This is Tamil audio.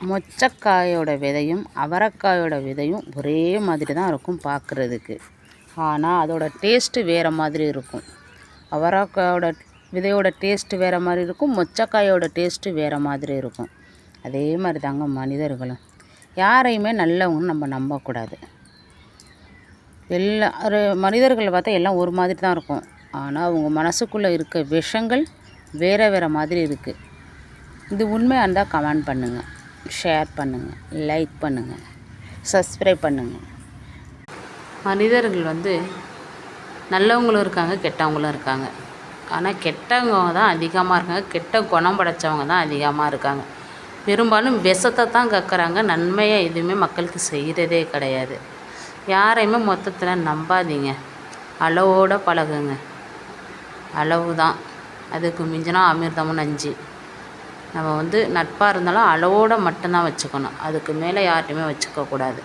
மொச்சக்காயோட விதையும் அவரைக்காயோட விதையும் ஒரே மாதிரி தான் இருக்கும் பார்க்குறதுக்கு. ஆனால் அதோட டேஸ்ட்டு வேறு மாதிரி இருக்கும். அவரைக்காயோட விதையோட டேஸ்ட்டு வேறு மாதிரி இருக்கும், மொச்சக்காயோட டேஸ்ட்டு வேறு மாதிரி இருக்கும். அதே மாதிரி தாங்க மனிதர்களும். யாரையுமே நல்லவங்கன்னு நம்ம நம்பக்கூடாது. மனிதர்களை பார்த்தா எல்லாம் ஒரு மாதிரி தான் இருக்கும். ஆனால் அவங்க மனசுக்குள்ளே இருக்க விஷங்கள் வேறு வேறு மாதிரி இருக்குது. இது உண்மையாக இருந்தால் கமெண்ட் பண்ணுங்கள், ஷேர் பண்ணுங்கள், லைக் பண்ணுங்கள், சப்ஸ்கிரைப் பண்ணுங்கள். மனிதர்கள் நல்லவங்களும் இருக்காங்க, கெட்டவங்களும் இருக்காங்க. ஆனால் கெட்டவங்க தான் அதிகமாக இருக்காங்க, கெட்ட குணம் படைத்தவங்க தான் அதிகமாக இருக்காங்க. பெரும்பாலும் விஷத்தை தான் கற்கிறாங்க, நன்மையாக எதுவுமே மக்களுக்கு செய்கிறதே கிடையாது. யாரையுமே மொத்தத்தில் நம்பாதீங்க, அளவோடு பழகுங்க. அளவு தான், அதுக்கு மிஞ்சினா அமிர்தமும் நஞ்சு. நம்ம நட்பாக இருந்தாலும் அளவோடு மட்டும்தான் வச்சுக்கணும், அதுக்கு மேலே யார்ட்டையுமே வச்சுக்கக்கூடாது.